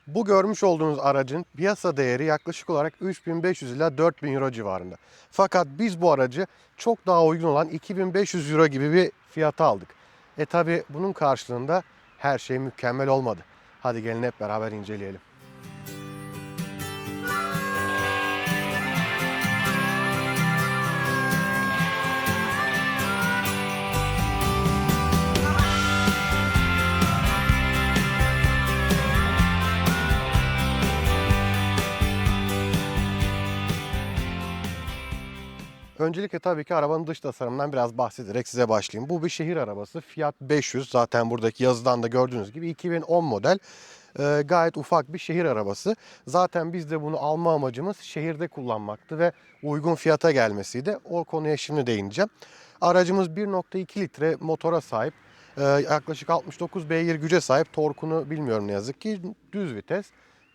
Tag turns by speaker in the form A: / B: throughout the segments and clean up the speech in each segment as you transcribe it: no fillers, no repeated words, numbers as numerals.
A: Bu görmüş olduğunuz aracın piyasa değeri yaklaşık olarak 3500 ila 4000 euro civarında. Fakat biz bu aracı çok daha uygun olan 2500 euro gibi bir fiyata aldık. Tabi bunun karşılığında her şey mükemmel olmadı. Hadi gelin hep beraber inceleyelim. Öncelikle tabii ki arabanın dış tasarımından biraz bahsederek size başlayayım. Bu bir şehir arabası. Fiat 500. Zaten buradaki yazıdan da gördüğünüz gibi 2010 model. Gayet ufak bir şehir arabası. Zaten biz de bunu alma amacımız şehirde kullanmaktı ve uygun fiyata gelmesiydi. O konuya şimdi değineceğim. Aracımız 1.2 litre motora sahip. Yaklaşık 69 beygir güce sahip. Torkunu bilmiyorum ne yazık ki. Düz vites.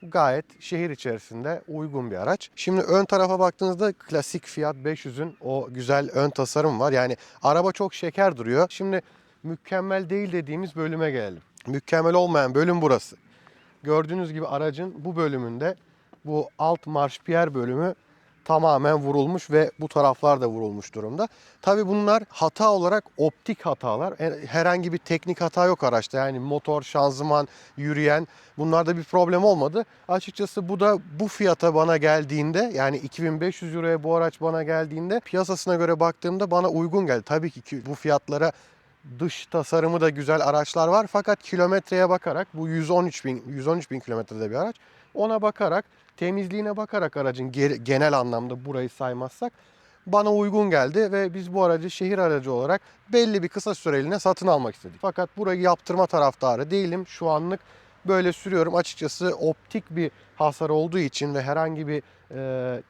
A: Gayet şehir içerisinde uygun bir araç. Şimdi ön tarafa baktığınızda klasik Fiat 500'ün o güzel ön tasarım var. Yani araba çok şeker duruyor. Şimdi mükemmel değil dediğimiz bölüme gelelim. Mükemmel olmayan bölüm burası. Gördüğünüz gibi aracın bu bölümünde bu alt marşpiyer bölümü tamamen vurulmuş ve bu taraflar da vurulmuş durumda. Tabii bunlar hata olarak optik hatalar. Herhangi bir teknik hata yok araçta. Yani motor, şanzıman, yürüyen bunlarda bir problem olmadı. Açıkçası bu da bu fiyata bana geldiğinde, yani 2500 euroya bu araç bana geldiğinde piyasasına göre baktığımda bana uygun geldi. Tabii ki bu fiyatlara dış tasarımı da güzel araçlar var. Fakat kilometreye bakarak, bu 113 bin kilometrede bir araç. Ona bakarak, temizliğine bakarak aracın genel anlamda burayı saymazsak bana uygun geldi ve biz bu aracı şehir aracı olarak belli bir kısa süreliğine satın almak istedik. Fakat burayı yaptırma taraftarı değilim. Şu anlık böyle sürüyorum. Açıkçası optik bir hasar olduğu için ve herhangi bir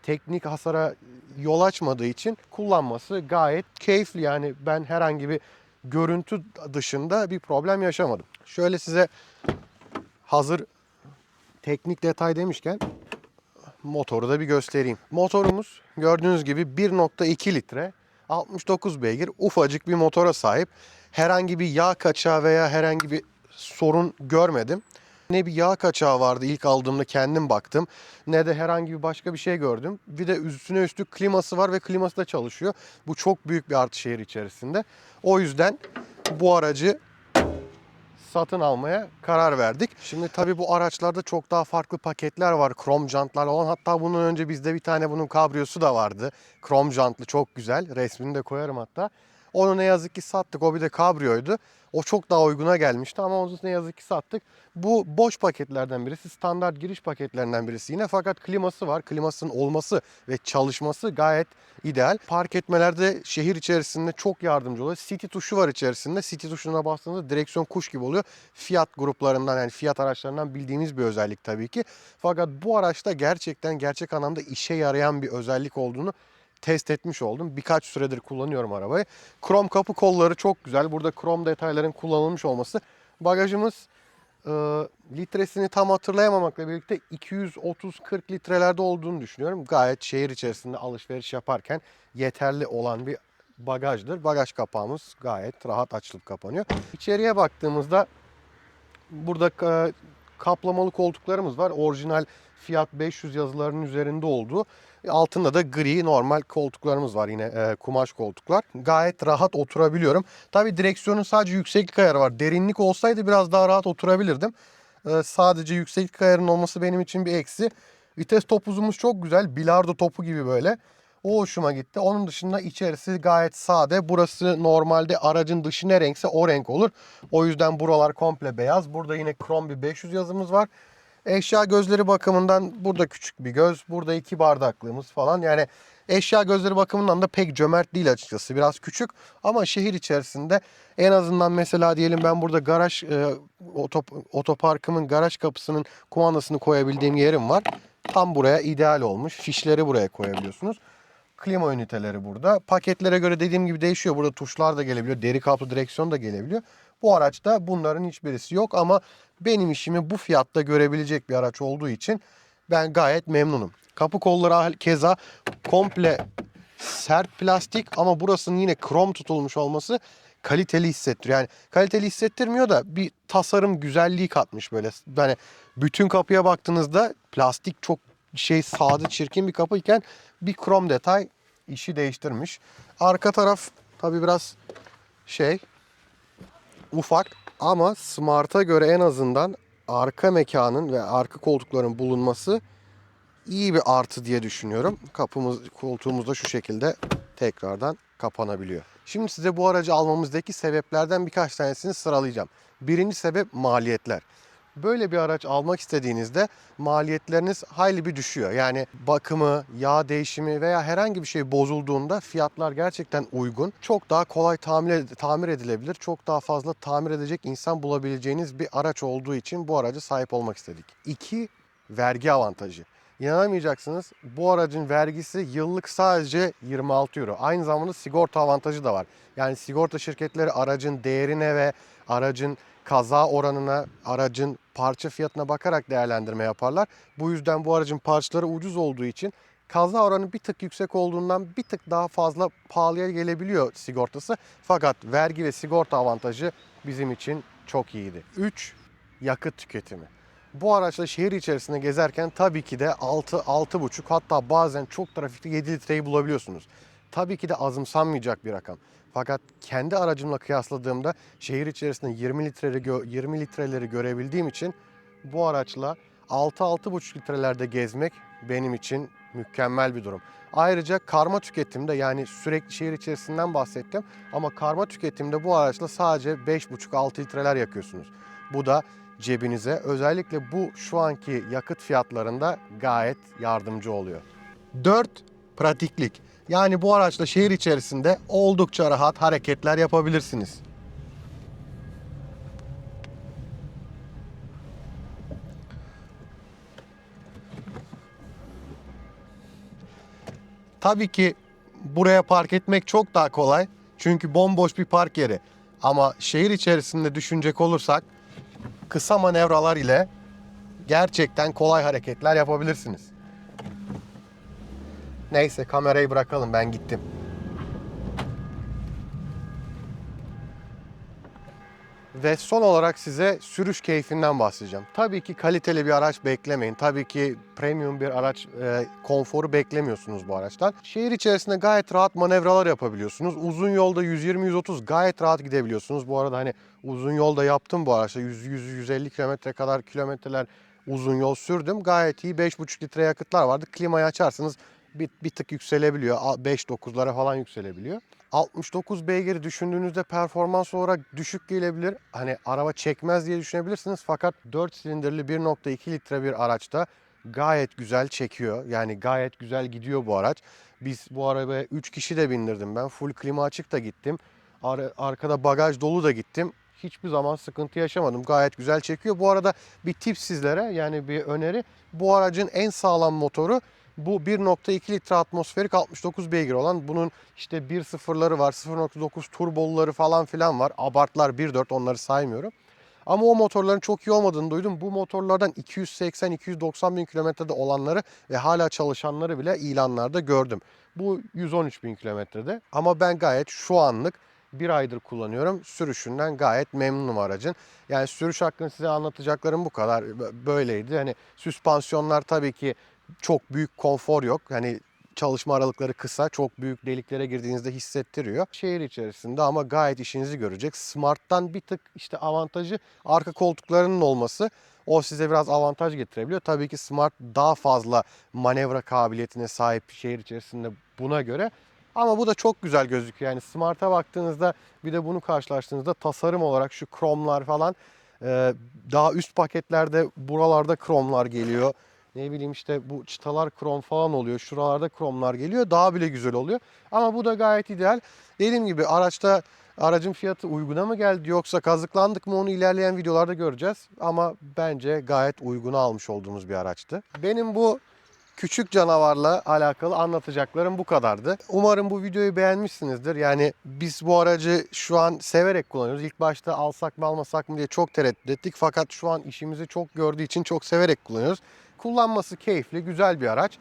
A: teknik hasara yol açmadığı için kullanması gayet keyifli. Yani ben herhangi bir görüntü dışında bir problem yaşamadım. Şöyle size hazır teknik detay demişken motoru da bir göstereyim. Motorumuz gördüğünüz gibi 1.2 litre 69 beygir ufacık bir motora sahip. Herhangi bir yağ kaçağı veya herhangi bir sorun görmedim. Ne bir yağ kaçağı vardı ilk aldığımda, kendim baktım. Ne de herhangi bir başka bir şey gördüm. Bir de üstüne üstlük kliması var ve kliması da çalışıyor. Bu çok büyük bir artı şehir içerisinde. O yüzden bu aracı satın almaya karar verdik. Şimdi tabii bu araçlarda çok daha farklı paketler var. Krom jantlar olan. Hatta bunun önce bizde bir tane bunun kabriyosu da vardı. Krom jantlı, çok güzel. Resmini de koyarım hatta. Onu ne yazık ki sattık. O bir de kabriyoydu. O çok daha uyguna gelmişti ama onu ne yazık ki sattık. Bu boş paketlerden birisi. Standart giriş paketlerinden birisi yine. Fakat kliması var. Klimasının olması ve çalışması gayet ideal. Park etmelerde şehir içerisinde çok yardımcı oluyor. City tuşu var içerisinde. City tuşuna bastığınızda direksiyon kuş gibi oluyor. Fiat gruplarından, yani Fiat araçlarından bildiğimiz bir özellik tabii ki. Fakat bu araçta gerçekten gerçek anlamda işe yarayan bir özellik olduğunu test etmiş oldum. Birkaç süredir kullanıyorum arabayı. Krom kapı kolları çok güzel. Burada krom detayların kullanılmış olması. Bagajımız litresini tam hatırlayamamakla birlikte 230-40 litrelerde olduğunu düşünüyorum. Gayet şehir içerisinde alışveriş yaparken yeterli olan bir bagajdır. Bagaj kapağımız gayet rahat açılıp kapanıyor. İçeriye baktığımızda burada kaplamalı koltuklarımız var. Orijinal Fiat 500 yazılarının üzerinde olduğu. Altında da gri normal koltuklarımız var, yine kumaş koltuklar. Gayet rahat oturabiliyorum. Tabii direksiyonun sadece yükseklik ayarı var. Derinlik olsaydı biraz daha rahat oturabilirdim. Sadece yükseklik ayarının olması benim için bir eksi. Vites topuzumuz çok güzel. Bilardo topu gibi böyle. O hoşuma gitti. Onun dışında içerisi gayet sade. Burası normalde aracın dışı ne renkse o renk olur. O yüzden buralar komple beyaz. Burada yine krom bir 500 yazımız var. Eşya gözleri bakımından burada küçük bir göz. Burada 2 bardaklığımız falan. Yani eşya gözleri bakımından da pek cömert değil açıkçası. Biraz küçük ama şehir içerisinde en azından mesela diyelim ben burada garaj otoparkımın garaj kapısının kumandasını koyabildiğim yerim var. Tam buraya ideal olmuş. Fişleri buraya koyabiliyorsunuz. Klima üniteleri burada. Paketlere göre dediğim gibi değişiyor. Burada tuşlar da gelebiliyor. Deri kaplı direksiyon da gelebiliyor. Bu araçta bunların hiçbirisi yok ama benim işimi bu fiyatta görebilecek bir araç olduğu için ben gayet memnunum. Kapı kolları keza komple sert plastik ama burasının yine krom tutulmuş olması kaliteli hissettiriyor. Yani kaliteli hissettirmiyor da bir tasarım güzelliği katmış böyle. Yani Bütün kapıya baktığınızda plastik çok sade çirkin bir kapıyken bir krom detay işi değiştirmiş. Arka taraf tabi biraz ufak ama Smart'a göre en azından arka mekanın ve arka koltukların bulunması iyi bir artı diye düşünüyorum. Koltuğumuz da şu şekilde tekrardan kapanabiliyor. Şimdi size bu aracı almamızdaki sebeplerden birkaç tanesini sıralayacağım. Birinci sebep maliyetler. Böyle bir araç almak istediğinizde maliyetleriniz hayli bir düşüyor. Yani bakımı, yağ değişimi veya herhangi bir şey bozulduğunda fiyatlar gerçekten uygun. Çok daha kolay tamir edilebilir. Çok daha fazla tamir edecek insan bulabileceğiniz bir araç olduğu için bu araca sahip olmak istedik. 2. Vergi avantajı. İnanamayacaksınız, bu aracın vergisi yıllık sadece 26 euro. Aynı zamanda sigorta avantajı da var. Yani sigorta şirketleri aracın değerine ve aracın kaza oranına, aracın parça fiyatına bakarak değerlendirme yaparlar. Bu yüzden bu aracın parçaları ucuz olduğu için kaza oranı bir tık yüksek olduğundan bir tık daha fazla pahalıya gelebiliyor sigortası. Fakat vergi ve sigorta avantajı bizim için çok iyiydi. 3. Yakıt tüketimi. Bu araçla şehir içerisinde gezerken tabii ki de 6-6,5 hatta bazen çok trafikte 7 litreyi bulabiliyorsunuz. Tabii ki de azımsanmayacak bir rakam. Fakat kendi aracımla kıyasladığımda şehir içerisinde 20 litreleri görebildiğim için bu araçla 6-6,5 litrelerde gezmek benim için mükemmel bir durum. Ayrıca karma tüketimde, yani sürekli şehir içerisinden bahsettim ama karma tüketimde bu araçla sadece 5,5-6 litreler yakıyorsunuz. Bu da cebinize özellikle bu şu anki yakıt fiyatlarında gayet yardımcı oluyor. 4. Pratiklik. Yani bu araçla şehir içerisinde oldukça rahat hareketler yapabilirsiniz. Tabii ki buraya park etmek çok daha kolay. Çünkü bomboş bir park yeri. Ama şehir içerisinde düşünecek olursak kısa manevralar ile gerçekten kolay hareketler yapabilirsiniz. Neyse, kamerayı bırakalım, ben gittim. Ve son olarak size sürüş keyfinden bahsedeceğim. Tabii ki kaliteli bir araç beklemeyin. Tabii ki premium bir araç konforu beklemiyorsunuz bu araçtan. Şehir içerisinde gayet rahat manevralar yapabiliyorsunuz. Uzun yolda 120-130 gayet rahat gidebiliyorsunuz. Bu arada hani uzun yolda yaptım bu araçta. 100-150 kilometre kadar kilometreler uzun yol sürdüm. Gayet iyi 5,5 litre yakıtlar vardı. Klimayı açarsanız bir tık yükselebiliyor. 5-9'lara falan yükselebiliyor. 69 beygiri düşündüğünüzde performans olarak düşük gelebilir. Hani araba çekmez diye düşünebilirsiniz. Fakat 4 silindirli 1,2 litre bir araçta gayet güzel çekiyor. Yani gayet güzel gidiyor bu araç. Biz bu arabaya 3 kişi de bindirdim ben. Full klima açık da gittim. Arkada bagaj dolu da gittim. Hiçbir zaman sıkıntı yaşamadım. Gayet güzel çekiyor. Bu arada bir tip sizlere, yani bir öneri. Bu aracın en sağlam motoru bu 1,2 litre atmosferik 69 beygir olan. Bunun işte 1.0'ları var, 0,9 turboluları falan filan var. Abartlar 1.4, onları saymıyorum. Ama o motorların çok iyi olmadığını duydum. Bu motorlardan 280-290 bin kilometrede olanları ve hala çalışanları bile ilanlarda gördüm. Bu 113 bin kilometrede. Ama ben gayet şu anlık bir aydır kullanıyorum. Sürüşünden gayet memnunum aracın. Yani sürüş hakkında size anlatacaklarım bu kadar. Böyleydi. Hani süspansiyonlar tabii ki çok büyük konfor yok. Hani çalışma aralıkları kısa, çok büyük deliklere girdiğinizde hissettiriyor. Şehir içerisinde ama gayet işinizi görecek. Smart'tan bir tık işte avantajı arka koltuklarının olması. O size biraz avantaj getirebiliyor. Tabii ki Smart daha fazla manevra kabiliyetine sahip şehir içerisinde buna göre. Ama bu da çok güzel gözüküyor. Yani Smart'a baktığınızda bir de bunu karşılaştığınızda tasarım olarak şu kromlar falan, daha üst paketlerde buralarda kromlar geliyor. Ne bileyim işte bu çıtalar krom falan oluyor. Şuralarda kromlar geliyor. Daha bile güzel oluyor. Ama bu da gayet ideal. Dediğim gibi aracın fiyatı uyguna mı geldi yoksa kazıklandık mı, onu ilerleyen videolarda göreceğiz. Ama bence gayet uyguna almış olduğumuz bir araçtı. Benim bu küçük canavarla alakalı anlatacaklarım bu kadardı. Umarım bu videoyu beğenmişsinizdir. Yani biz bu aracı şu an severek kullanıyoruz. İlk başta alsak mı almasak mı diye çok tereddüt ettik. Fakat şu an işimizi çok gördüğü için çok severek kullanıyoruz. Kullanması keyifli, güzel bir araç.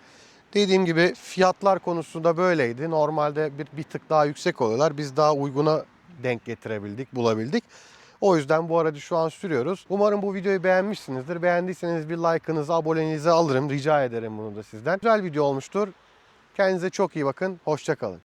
A: Dediğim gibi fiyatlar konusu da böyleydi. Normalde bir tık daha yüksek oluyorlar. Biz daha uyguna denk getirebildik, bulabildik. O yüzden bu aracı şu an sürüyoruz. Umarım bu videoyu beğenmişsinizdir. Beğendiyseniz bir like'ınızı, aboneliğinizi alırım. Rica ederim bunu da sizden. Güzel video olmuştur. Kendinize çok iyi bakın. Hoşça kalın.